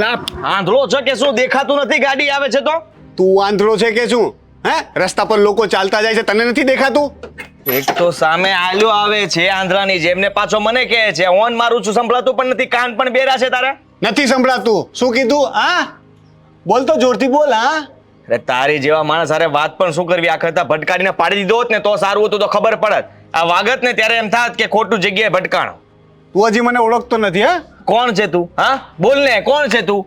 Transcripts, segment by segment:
આંધળો છે કે શું? દેખાતું નથી ગાડી આવે છે તો? તું આંધળો છે કે શું? હે, રસ્તા પર લોકો ચાલતા જાય છે, તને નથી દેખાતું? એક તો સામે આલ્યો આવે છે આંધળાની જેમ ને પાછો મને કહે છે હોર્ન મારું છું, સંભળાતું પણ નથી, કાન પણ બેરા છે તારા. નથી સંભળાતું? શું કીધું? હા, બોલ તો, જોરથી બોલ. હા, અરે તારી જેવા માણસ હારે વાત પણ શું કરવી? આ કરતા ભટકાડીને પાડી દીધો હોત ને તો સારું હતું, તો ખબર પડત. આ વાગત ને ત્યારે એમ થાત કે ખોટું જગ્યાએ ભટકાણો. તું હજી મને ઓળખતો નથી? હા, કોણ છે તું? હા બોલ ને, કોણ છે તું?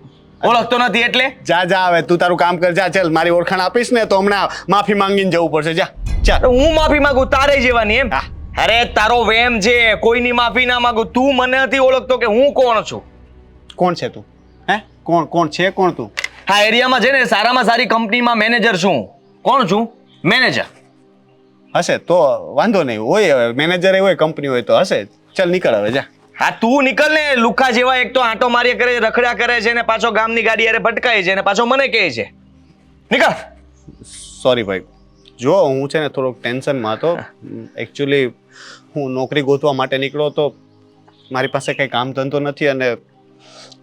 ઓળખતો નથી એટલે? જા જા, હવે તું તારું કામ કર. જા, ચાલ. મારી ઓળખાણ આપીશ ને તો હમણાં માફી માંગીને જવું પડશે. જા, ચાલ. હું માફી માંગુ તારે જેવાની એમ? હા. અરે તારો વેમ છે, કોઈની માફી ના માંગુ. તું મને નથી ઓળખતો કે હું કોણ છું? કોણ છે તું? હે, કોણ છે? કોણ તું? આ એરિયામાં છે ને સારામાં સારી કંપનીમાં મેનેજર છું. કોણ છું? મેનેજર. હશે તો વાંધો નહીં. હોય મેનેજર હોય, કંપની હોય તો હશે. ચાલ, નીકળ હવે. જા. હા તું નીકળ ને. લુખા જેવા એક તો આંટો માર્યા કરે, રખડ્યા કરે છે ને પાછો ગામની ગાડી અરે ભટકાય છે ને પાછો મને કહે છે. નીકળ. સોરી ભાઈ, જો હું છે ને થોડોક ટેન્શનમાં હતો. એકચ્યુઅલી હું નોકરી ગોતવા માટે નીકળ્યો હતો. મારી પાસે કંઈ કામ ધંધો નથી અને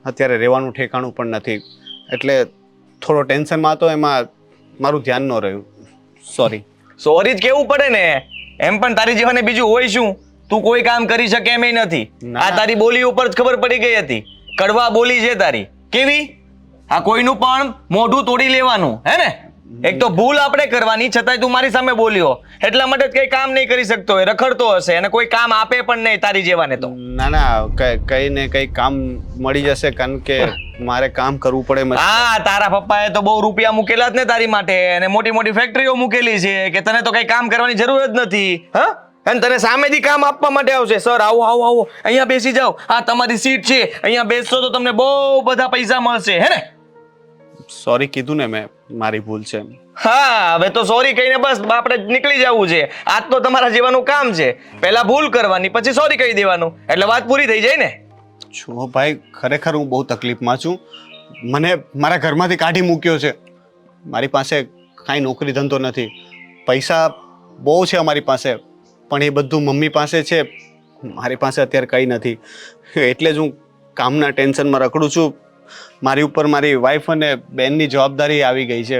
અત્યારે રહેવાનું ઠેકાણું પણ નથી, એટલે થોડો ટેન્શનમાં હતો. એમાં મારું ધ્યાન ન રહ્યું. સોરી. સોરી જ કેવું પડે ને. એમ પણ તારી જેવાને બીજું હોય શું? તું કોઈ કામ કરી શકે એમ નથી. ના. આ તારી બોલી ઉપર જ ખબર પડી ગઈ હતી. કડવા બોલી છે તારી. કેવી? આ કોઈનું પણ મોઢું તોડી લેવાનું, હે ને? એક તો ભૂલ આપણે કરવાની, છતાંય તું મારી સામે બોલ્યો. એટલા માટે જ કઈ કામ નહીં કરી શકતો હોય, રખડતો હશે અને કોઈ કામ આપે પણ નહીં તારી જેવાને તો. ના ના, કઈ ને કઈ કામ મળી જશે, કારણ કે મારે કામ કરવું પડે. હા, તારા પપ્પાએ તો બહુ રૂપિયા મૂકેલા જ ને તારી માટે, અને મોટી મોટી ફેક્ટરીઓ મૂકેલી છે કે તને તો કઈ કામ કરવાની જરૂર જ નથી. હા, અને તને સામેથી કામ આપવા માટે આવશે. સર આવો આવો આવો, અહીંયા બેસી જાઓ, આ તમારી સીટ છે, અહીંયા બેસશો તો તમને બહુ બધા પૈસા મળશે, હે ને? સોરી કીધું ને મેં, મારી ભૂલ છે. હા, હવે તો સોરી કહીને બસ આપણે નીકળી જવું છે. આજ તો તમારા જેવાનું કામ છે. પહેલા ભૂલ કરવાની, પછી સોરી કહી દેવાનું, એટલે વાત પૂરી થઈ જાય ને. છો ભાઈ, ખરેખર હું બહુ તકલીફમાં છું. મને મારા ઘરમાંથી કાઢી મૂક્યો છે. મારી પાસે કાંઈ નોકરી ધંધો નથી. પૈસા બહુ છે અમારી પાસે, પણ એ બધું મમ્મી પાસે છે. મારી પાસે અત્યારે કંઈ નથી, એટલે જ હું કામના ટેન્શનમાં રખડું છું. મારી ઉપર મારી વાઈફ અને બેનની જવાબદારી આવી ગઈ છે.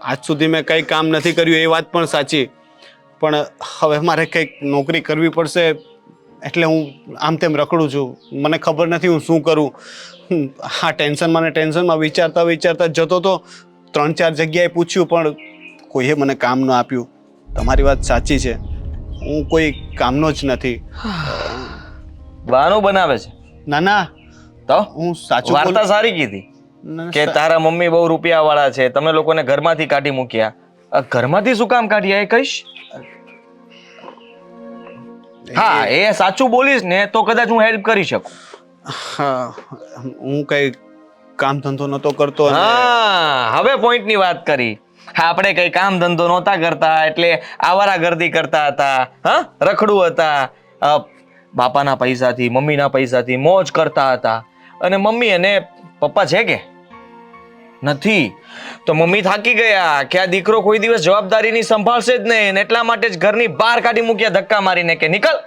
આજ સુધી મેં કંઈ કામ નથી કર્યું, એ વાત પણ સાચી, પણ હવે મારે કંઈક નોકરી કરવી પડશે, એટલે હું આમ તેમ રખડું છું. મને ખબર નથી હું શું કરું. હા, ટેન્શનમાં ને ટેન્શનમાં વિચારતા વિચારતા જતો તો 3-4 જગ્યાએ પૂછ્યું, પણ કોઈએ મને કામ ન આપ્યું. તમારી વાત સાચી છે, હું કોઈ કામનો જ નથી. બહાનું બનાવે છે. ના ના, તો હું સાચું વાર્તા બોલું. સારી કીધી ના, કે તારા મમ્મી બહુ રૂપિયા વાળા છે, તમે લોકોને ઘરમાંથી કાઢી મૂક્યા. ઘરમાંથી શું કામ કાઢ્યા એ કહીશ? હા, એ સાચું બોલીશ ને તો કદાચ હું હેલ્પ કરી શકું. હા, હું કઈ કામ ધંધો નતો કરતો. હા, હવે પોઈન્ટ ની વાત કરી. આપણે કઈ કામ ધંધો નહોતા કરતા, એટલે આવારાગર્દી કરતા હતા. હા, રખડું હતા. બાપાના પૈસાથી, મમ્મીના પૈસાથી મોજ કરતા હતા. અને મમ્મી અને પપ્પા છે કે નથી? તો મમ્મી થાકી ગયા કે આ દીકરો કોઈ દિવસ જવાબદારીની સંભાળશે જ નહીં, એટલા માટે જ ઘરની બહાર કાઢી મૂક્યા ધક્કા મારીને કે નીકળ.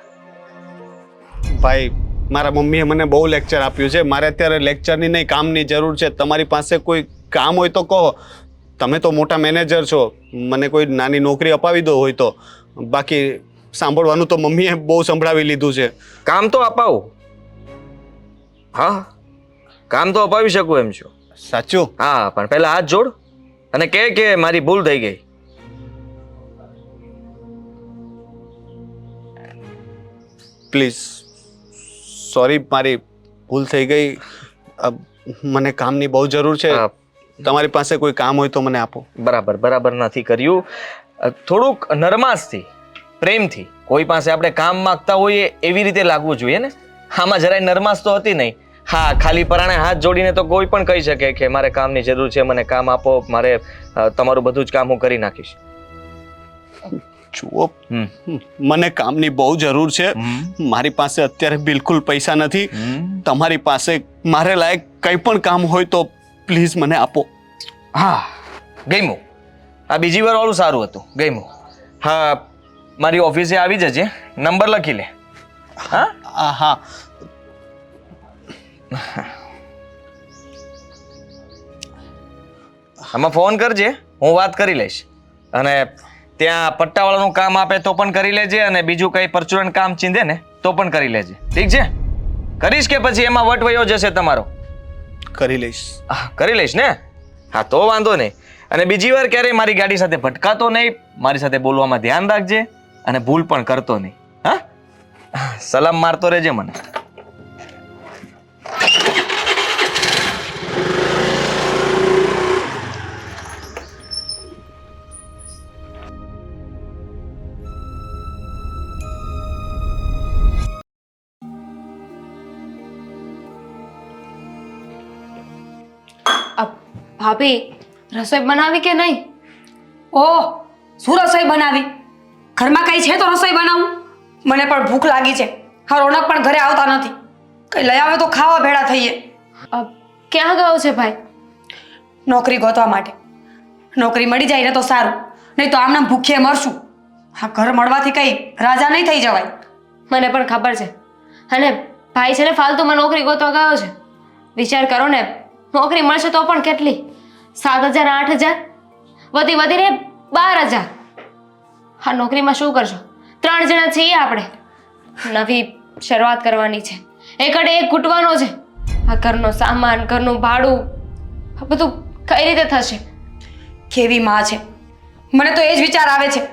ભાઈ, મારા મમ્મીએ મને બહુ લેક્ચર આપ્યું છે. મારે અત્યારે લેક્ચરની નહીં, કામની જરૂર છે. તમારી પાસે કોઈ કામ હોય તો કહો. તમે તો મોટા મેનેજર છો, મને કોઈ નાની નોકરી અપાવી દો હોય તો. બાકી સાંભળવાનું તો મમ્મીએ બહુ સંભળાવી લીધું છે. કામ તો અપાવું. હા, કામ તો અપાવી શકું એમ છું. સાચું? હા, પણ પહેલા હાથ જોડ અને કે મારી ભૂલ થઈ ગઈ. પ્લીઝ, સોરી, મારી ભૂલ થઈ ગઈ. મને કામની બહુ જરૂર છે. તમારી પાસે કોઈ કામ હોય તો મને આપો. બરાબર નથી કર્યું. થોડુંક નરમાશથી, પ્રેમથી કોઈ પાસે આપણે કામ માંગતા હોઈએ એવી રીતે લાગવું જોઈએ ને. આમાં જરાય નરમાશ તો હતી નહીં. હા, ખાલી પરાણે હાથ જોડીને તો કોઈ પણ કહી શકે કે મારે કામની જરૂર છે, મને કામ આપો, મારે તમારું બધું જ કામ હું કરી નાખીશ. જુઓ, મને કામની બહુ જરૂર છે. મારી પાસે અત્યારે બિલકુલ પૈસા નથી. તમારી પાસે મારે લાયક કંઈ પણ કામ હોય તો પ્લીઝ મને આપો. હા, ગમ્યું. આ બીજી વાર વાળું સારું હતું, ગમ્યું. હા, મારી ઓફિસે આવી જજે, નંબર લખી લે. હા હા, આમાં ફોન કરજે, હું વાત કરી લઈશ. અને ત્યાં પટ્ટાવાળાનું કામ આપે તો પણ કરી લેજે, અને બીજું કંઈ પરચુરણ કામ ચીંધે ને તો પણ કરી લેજે. ઠીક છે? કરીશ કે પછી એમાં વટ વયો જશે તમારો? કરી લઈશ. કરી લઈશ ને? હા, તો વાંધો નહીં. અને બીજી વાર ક્યારેય મારી ગાડી સાથે ભટકાતો નહીં, મારી સાથે બોલવામાં ધ્યાન રાખજે, અને ભૂલ પણ કરતો નહીં. હા, સલામ મારતો રહેજે મને. ભાભી રસોઈ બનાવી કે નહીં? ઓહ, શું રસોઈ બનાવી? ઘરમાં કઈ છે તો રસોઈ બનાવું. મને પણ ભૂખ લાગી છે. હા, રોનક પણ ઘરે આવતા નથી. કઈ લઈ આવે તો ખાવા ભેળા થઈએ. ક્યાં ગયો છે ભાઈ? નોકરી ગોતવા માટે. નોકરી મળી જાય ને તો સારું, નહીં તો આમનામ ભૂખ્યે મરશું. હા, ઘર મળવાથી કઈ રાજા નહીં થઈ જવાય. મને પણ ખબર છે. અને ભાઈ છે ને ફાલતુમાં નોકરી ગોતવા ગયો છે. વિચાર કરો ને, નોકરી મળશે તો પણ કેટલી? 7,000 8,000, વધીને 12,000. હા, નોકરીમાં શું કરશો? 3 જણા છીએ આપણે. નવી શરૂઆત કરવાની છે. એકડે એક ઘૂંટવાનો છે. આ ઘરનો સામાન, ઘરનું ભાડું, આ બધું કઈ રીતે થશે? કેવી માં છે! મને તો એ જ વિચાર આવે છે,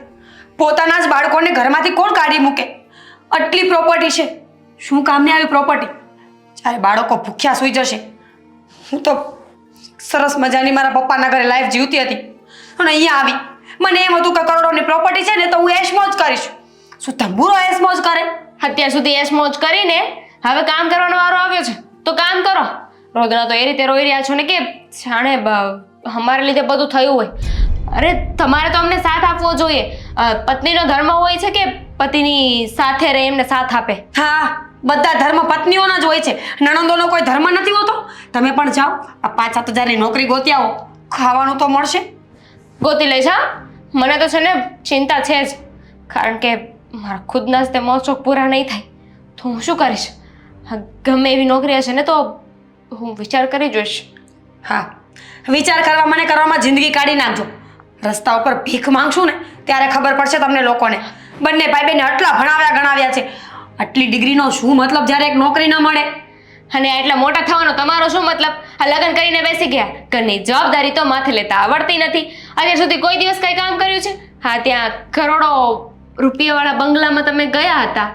પોતાના જ બાળકોને ઘરમાંથી કોણ કાઢી મૂકે? આટલી પ્રોપર્ટી છે, શું કામની આવી પ્રોપર્ટી? જ્યારે બાળકો ભૂખ્યા સૂઈ જશે. હું તો સરસ મજાની મારા પપ્પાના ઘરે લાઈફ જીવતી હતી, અને અહીંયા આવી મને એમ હતું કે કરોડોની પ્રોપર્ટી છે ને તો હું એશમોજ કરીશ. શું તંબુરો એશમોજ કરે? અત્યાર સુધી એશ મોજ કરીને હવે કામ કરવાનો વારો આવ્યો છે તો કામ કરો. રોદના તો એ રીતે રોઈ રહ્યા છો ને કે જાણે અમારા લીધે બધું થયું હોય. અરે તમારે તો અમને સાથ આપવો જોઈએ. પત્નીનો ધર્મ હોય છે કે પતિની સાથે રહે એમને સાથ આપે. હા, બધા ધર્મ પત્નીઓના જ હોય છે. નણંદોનો કોઈ ધર્મ નથી હોતો. તમે પણ જાઓ, આ 5-7 હજારની નોકરી ગોતી આવો, ખાવાનું તો મળશે. ગોતી લઈશ. હા, મને તો છે ને ચિંતા છે જ, કારણ કે મારા ખુદના જ તે મોજ-શોખ પૂરા નહીં થાય તો હું શું કરીશ? ગમે એવી નોકરી હશે ને તો હું વિચાર કરી જોઈશ. હા, વિચાર કરવા મને કરવામાં જિંદગી કાઢી નાખજો. રસ્તા ઉપર ભીખ માંગશું ને ત્યારે ખબર પડશે તમને લોકોને. બંને ભાઈ બહેને આટલા ભણાવ્યા ગણાવ્યા છે, આટલી ડિગ્રીનો શું મતલબ જ્યારે એક નોકરી ન મળે? અને એટલા મોટા થવાનો તમારો શું મતલબ? આ લગ્ન કરીને બેસી ગયા, ઘરની જવાબદારી તો માથે લેતા આવડતી નથી. અત્યાર સુધી કોઈ દિવસ કઈ કામ કર્યું છે? હા, ત્યાં કરોડો રૂપિયાવાળા બંગલામાં તમે ગયા હતા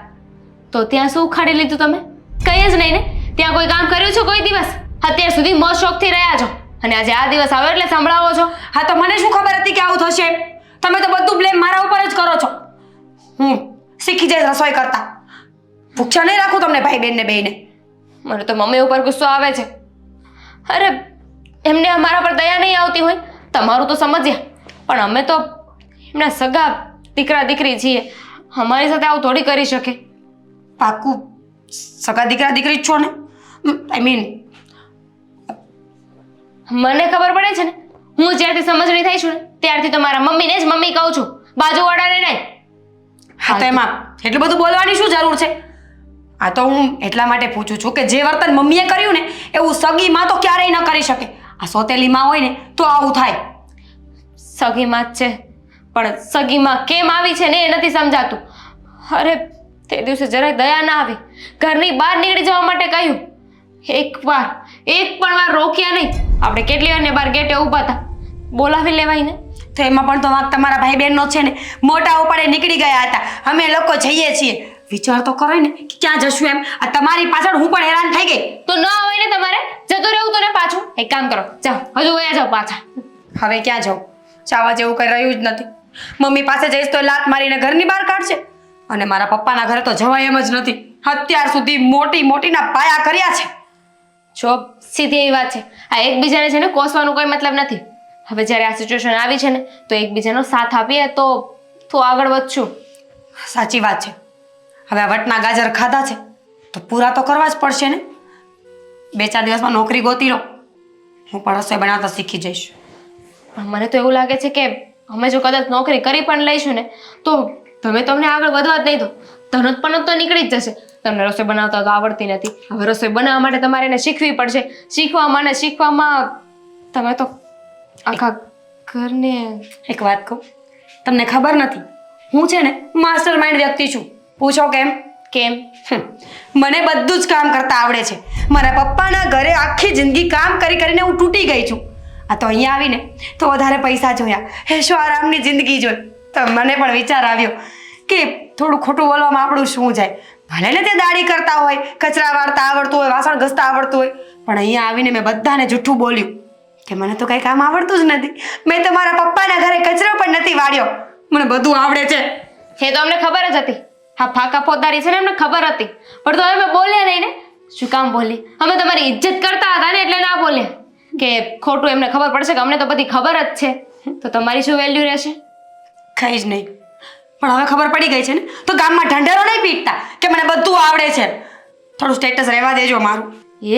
તો ત્યાં શું ઉખાડી લીધું તમે? કઈ જ નહીં ને. ત્યાં કોઈ કામ કર્યું છે કોઈ દિવસ? અત્યાર સુધી મોજ શોખથી રહ્યા છો, અને આજે આ દિવસ આવ્યો એટલે સંભળાવો છો. હા, તો મને શું ખબર હતી કે આવું થશે? તમે તો બધું બ્લેમ મારા ઉપર જ કરો છો. હું શીખી જઈશ રસોઈ કરતા. ભૂખ્યા નહીં રાખું તમને ભાઈ બહેનને બેયને. મને તો મમ્મી ઉપર ગુસ્સો આવે છે. અરે એમને અમારા પર દયા નહીં આવતી હોય, તમારું તો સમજ્યા, પણ અમે તો એમના સગા દીકરા દીકરી છીએ. અમારી સાથે આવું થોડી કરી શકે. પાક્કું સગા દીકરા દીકરી જ છો ને? આઈ મીન મને ખબર પડે છે ને, હું જ્યારથી સમજણી થઈ છું ને ત્યારથી તો મારા મમ્મીને જ મમ્મી કહું છું, બાજુવાળાને નહીં. હા, તો એમાં એટલું બધું બોલવાની શું જરૂર છે? આ તો હું એટલા માટે પૂછું છું કે જે વર્તન મમ્મીએ કર્યું ને એવું સગી માં તો ક્યારેય ન કરી શકે. આ સોતેલી માં હોય ને તો આવું થાય. સગી માં જ છે, પણ સગી માં કેમ આવી છે ને એ નથી સમજાતું. અરે તે દિવસે જરાય દયા ના આવી, ઘરની બહાર નીકળી જવા માટે કહ્યું. એક પણ વાર રોક્યા નહીં. આપણે કેટલી વાર ને બહાર ગેટે ઊભા હતા, બોલાવી લેવાય ને. તો એમાં પણ તો વાંક તમારા ભાઈ બહેનનો છે ને. મોટા ઉપાડે નીકળી ગયા હતા, અમે લોકો જઈએ છીએ. વિચાર તો કરો ને કે ક્યાં જશું એમ. આ તમારી પાછળ હું પણ હેરાન થઈ ગઈ. તો ન હોય ને તમારે જતું રહેવું તો ને પાછું. એક કામ કરો, જાઓ હજુ વયા જાઓ પાછા. હવે ક્યાં જાઉં? ચાવા જેવું કઈ રહ્યું જ નથી. મમ્મી પાસે જઈશ તો લાત મારીને ઘરની બહાર કાઢશે, અને મારા પપ્પાના ઘરે તો જવાય એમ જ નથી. અત્યાર સુધી મોટીના પાયા કર્યા છે. જો સીધી એવી વાત છે, આ એકબીજાને છે ને કોસવાનો કોઈ મતલબ નથી. હવે જ્યારે આ સિચ્યુએશન આવી છે ને તો એકબીજાનો સાથ આપીએ તો આગળ વધશું. સાચી વાત છે. હવે આ વટના ગાજર ખાધા છે તો પૂરા તો કરવા જ પડશે ને. 2-4 દિવસમાં નોકરી ગોતી લો, હું પણ રસોઈ બનાવતા શીખી જઈશ. પણ મને તો એવું લાગે છે કે અમે જો કદાચ નોકરી કરી પણ લઈશું ને તો તમે તમને આગળ વધવા જ નહીં દો. ધનત પણ તો નીકળી જ જશે. તમને રસોઈ બનાવતા તો આવડતી નથી, હવે રસોઈ બનાવવા માટે તમારે એને શીખવી પડશે. શીખવામાં તમે તો આખા ઘરને એક વાત કહું, તમને ખબર નથી, હું છે ને માસ્ટર માઇન્ડ વ્યક્તિ છું. પૂછો કેમ? કેમ? મને બધું જ કામ કરતા આવડે છે. મારા પપ્પાના ઘરે આખી જિંદગી કામ કરી કરીને હું તૂટી ગઈ છું. આ તો અહીંયા આવીને તો વધારે પૈસા જોયા, હેશો આરામની જિંદગી જોઈ, તો મને પણ વિચાર આવ્યો કે થોડું ખોટું બોલવામાં આપણું શું જાય. ભલે ને તે દાઢી કરતા હોય, કચરા વાળતા આવડતું હોય, વાસણ ઘસતા આવડતું હોય, પણ અહીંયા આવીને મેં બધાને જૂઠું બોલ્યું કે મને તો કંઈ કામ આવડતું જ નથી. મેં તો મારા પપ્પાના ઘરે કચરો પણ નથી વાળ્યો. મને બધું આવડે છે. એ તો અમને ખબર જ હતી. હા, ફાકા પોતારી છે ને અમને ખબર હતી, પણ તો અમે બોલ્યા નહીં ને. શું કામ બોલી? અમે તમારી ઇજ્જત કરતા હતા ને એટલે ના બોલ્યા કે ખોટું એમને ખબર પડશે કે અમને તો બધી ખબર જ છે, તો તમારી શું વેલ્યુ રહેશે? કંઈ જ નહીં. પણ હવે ખબર પડી ગઈ છે ને, તો ગામમાં ઢંઢેરો નહીં પીટતા કે મને બધું આવડે છે. થોડું સ્ટેટસ રહેવા દેજો મારું.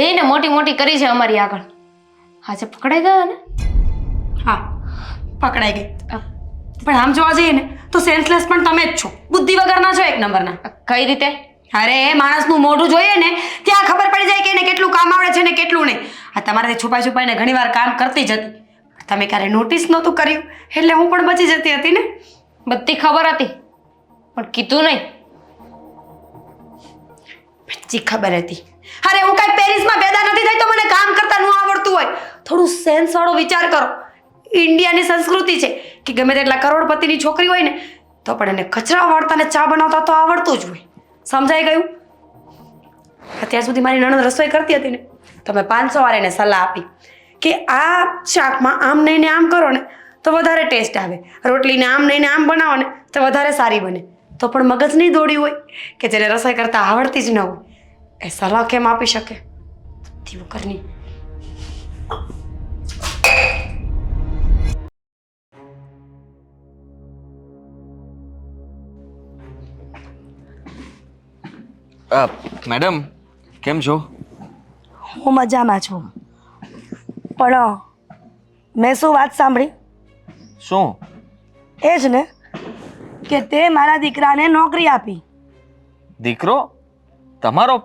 એને મોટી મોટી કરી છે અમારી આગળ. આજે પકડાઈ ગયા ને? હા, પકડાઈ ગઈ. પણ આમ જોવા જઈએ ને તો સેન્સલેસ પણ તમે જ છો. બુદ્ધિ વગરના છો એક નંબરના. કઈ રીતે? અરે માણસનું મોઢું જોઈએ ને ત્યાં ખબર પડી જાય કે એને કેટલું કામ આવડે છે ને કેટલું નહીં. આ તમારાથી છુપાઈ છુપાઈને ઘણીવાર કામ કરતી જ હતી. તમે ક્યારે નોટિસ નહોતું કર્યું એટલે હું પણ બચી જતી હતી ને. બધી ખબર હતી પણ કીધું નહીં. બચ્ચી ખબર હતી. અરે હું કાંઈ પેરિસમાં પેદા નથી થઈ તો મને કામ કરતા ન આવડતું હોય. થોડું સેન્સ વાળો વિચાર કરો. ઇન્ડિયાની સંસ્કૃતિ છે કે ગમે તેટલા કરોડપતિની છોકરી હોય ને તો પણ એને કચરા વાળતા ને ચા બનાવતા તો આવડતું જ હોય. સમજાઈ ગયું? અત્યાર સુધી મારી નણંદ રસોઈ કરતી હતી ને તો મેં 500 વાર એને સલાહ આપી કે આ શાકમાં આમ નહીં ને આમ કરો ને તો વધારે ટેસ્ટ આવે, રોટલીને આમ નહીં ને આમ બનાવો ને તો વધારે સારી બને. તો પણ મગજ નહીં દોડ્યું હોય કે જેને રસોઈ કરતા આવડતી જ ન હોય એ સલાહ કેમ આપી શકે? તેવું કરની. મેડમ કેમ છો? હું મજામાં છું, પણ મેં શું વાત સાંભળી? શું? એ જ ને કે તે મારા દીકરાને નોકરી આપી. દીકરો તમારો?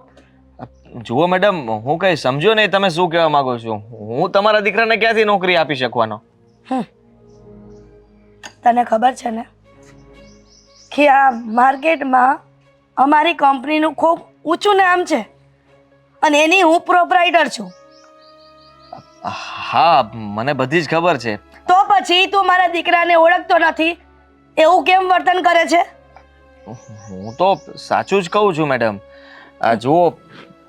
જુઓ મેડમ, હું કઈ સમજ્યો નહીં તમે શું કહેવા માંગો છો. હું તમારા દીકરાને ક્યાંથી નોકરી આપી શકવાનો? તને ખબર છે ને કે આ માર્કેટમાં અમારી કંપનીનું ખૂબ ઊંચું નામ છે અને એની હું પ્રોપ્રાઇટર છું. હા, મને બધી જ ખબર છે. તો પછી તું મારા દીકરાને ઓળખતો નથી એવું કેમ વર્તન કરે છે? હું તો સાચું જ કહું છું મેડમ. આ જુઓ,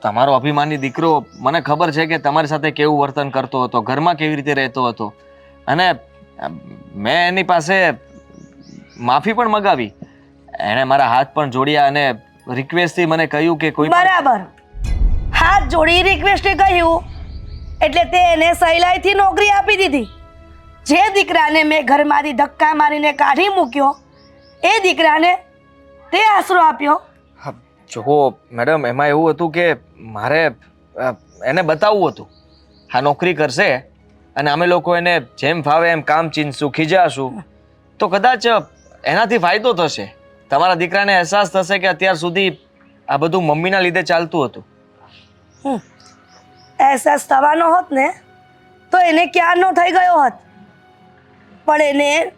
તમારો અભિમાની દીકરો, મને ખબર છે કે તમારી સાથે કેવું વર્તન કરતો હતો, ઘરમાં કેવી રીતે રહેતો હતો, અને મેં એની પાસે માફી પણ મગાવી. એણે મારા હાથ પણ જોડ્યા અને રિક્વેસ્ટથી મને કહ્યું કે કોઈ બરાબર, હાથ જોડી રિક્વેસ્ટે કહ્યું એટલે તે એને સહેલાઈથી નોકરી આપી દીધી. જે દીકરાને મેં ઘરમાંથી ધક્કા મારીને કાઢી મૂક્યો એ દીકરાને તે આશરો આપ્યો. જુઓ મેડમ, એમાં એવું હતું કે મારે એને બતાવવું હતું આ નોકરી કરશે અને અમે લોકો એને જેમ ફાવે એમ કામ ચીનશું, ખીજાશું તો કદાચ એનાથી ફાયદો થશે. તમારા દીકરાને અહેસાસ થશે કે અત્યાર સુધી આ બધું મમ્મીના લીધે ચાલતું હતું. અહેસાસ થવાનો હોત ને તો એને ક્યારનો થઈ ગયો હોત, પણ એને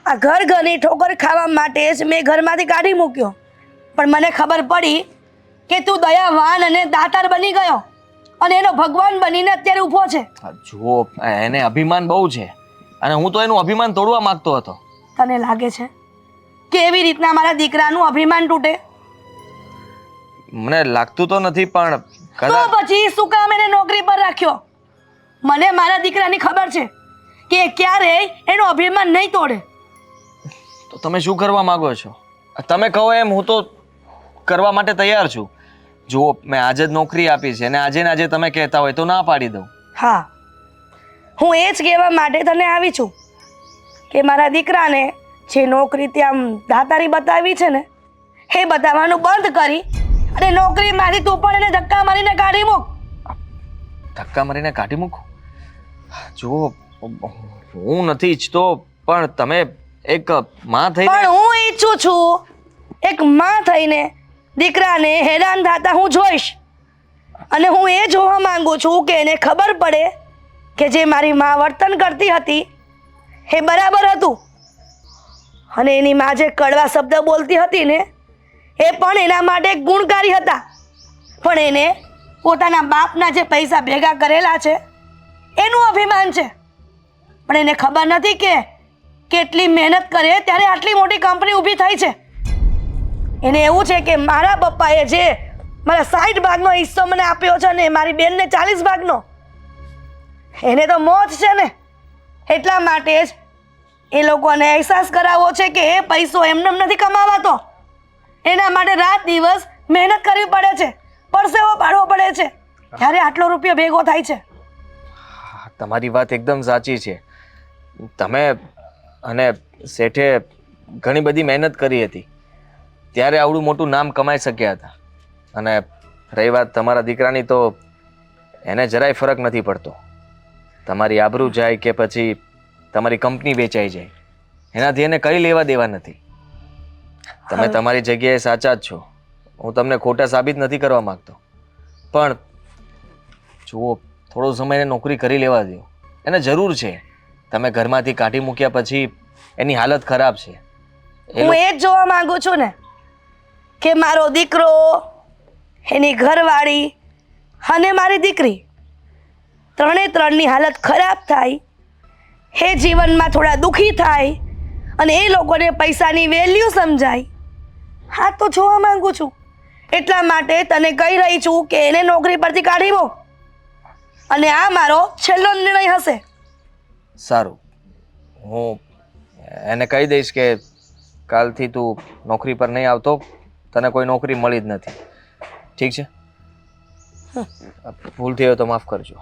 આ ઘરની ઠોકર ખાવા માટે જ મેં ઘરમાંથી કાઢી મૂક્યો. પણ મને ખબર પડી કે તું દયાવાન અને દાતાર બની ગયો અને એનો ભગવાન બનીને અત્યારે ઊભો છે. જુઓ, એને અભિમાન બહુ છે અને હું તો એનું અભિમાન તોડવા માંગતો હતો. તને લાગે છે કે એવી રીતના મારા દીકરાનું અભિમાન તૂટે? મને લાગતું તો નથી, પણ તો પછી શું કામ એને નોકરી પર રાખ્યો? મને મારા દીકરાની ખબર છે કે ક્યારેય એનું અભિમાન નહીં તોડે. તો તમે શું કરવા માંગો છો? તમે કહો એમ હું તો કરવા માટે તૈયાર છું. જુઓ, મેં આજે જ નોકરી આપી છે અને આજે ને આજે તમે કહેતા હોય તો ના પાડી દઉં. હા, હું એ જ કહેવા માટે તને આવી છું કે મારા દીકરાને જે નોકરી ત્યાં દાતારી બતાવી છે ને એ બતાવવાનું બંધ કરી અને નોકરીમાંથી તું પણ એને ધક્કા મારીને કાઢી મૂક. ધક્કા મારીને કાઢી મૂકું? જુઓ, હું નથી ઈચ્છતો, પણ તમે એક માં થઈ પણ હું ઈચ્છું છું એક માં થઈને દીકરાને હેરાન થતા હું જોઈશ. અને હું એ જોવા માંગુ છું કે એને ખબર પડે કે જે મારી મા વર્તન કરતી હતી એ બરાબર હતું, અને એની મા જે કડવા શબ્દ બોલતી હતી ને એ પણ એના માટે ગુણકારી હતા. પણ એને પોતાના બાપના જે પૈસા ભેગા કરેલા છે એનું અભિમાન છે. પણ એને ખબર નથી કે કેટલી મહેનત કરે ત્યારે આટલી મોટી કંપની ઊભી થઈ છે. એને એવું છે કે મારા પપ્પાએ જે મારા 60 ભાગનો હિસ્સો મને આપ્યો છે ને મારી બેનને 40 ભાગનો, એને તો મોજ છે ને. એટલા માટે જ એ લોકોને અહેસાસ કરાવવો છે કે એ પૈસો એમને નથી કમાવાતો, એના માટે રાત દિવસ મહેનત કરવી પડે છે, પરસેવો પાડવો પડે છે, ત્યારે આટલો રૂપિયો ભેગો થાય છે. હા, તમારી વાત એકદમ સાચી છે. તમે અને શેઠે ઘણી બધી મહેનત કરી હતી ત્યારે આવડું મોટું નામ કમાઈ શક્યા હતા. અને રહી વાત તમારા દીકરાની, તો એને જરાય ફરક નથી પડતો. તમારી આબરૂ જાય કે પછી તમારી કંપની વેચાઈ જાય, એનાથી એને કઈ લેવા દેવા નથી. તમે તમારી જગ્યાએ સાચા જ છો, હું તમને ખોટા સાબિત નથી કરવા માંગતો. પણ જુઓ, થોડો સમય એને નોકરી કરી લેવા દો. એને જરૂર છે. તમે ઘરમાંથી કાઢી મૂક્યા પછી એની હાલત ખરાબ છે. હું એ જ જોવા માંગુ છું ને કે મારો દીકરો, એની ઘરવાળી અને મારી દીકરી ત્રણની હાલત ખરાબ થાય, એ જીવનમાં થોડા દુઃખી થાય અને એ લોકોને પૈસાની વેલ્યુ સમજાય. હા, તો જોવા માંગુ છું. એટલા માટે તને કહી રહી છું કે એને નોકરી પરથી કાઢી મૂક, અને આ મારો છેલ્લો નિર્ણય હશે. સારું, હું એને કહી દઈશ કે કાલથી તું નોકરી પર નહીં આવતો, તને કોઈ નોકરી મળી જ નથી. ઠીક છે? ભૂલ થઈ હોય તો માફ કરજો.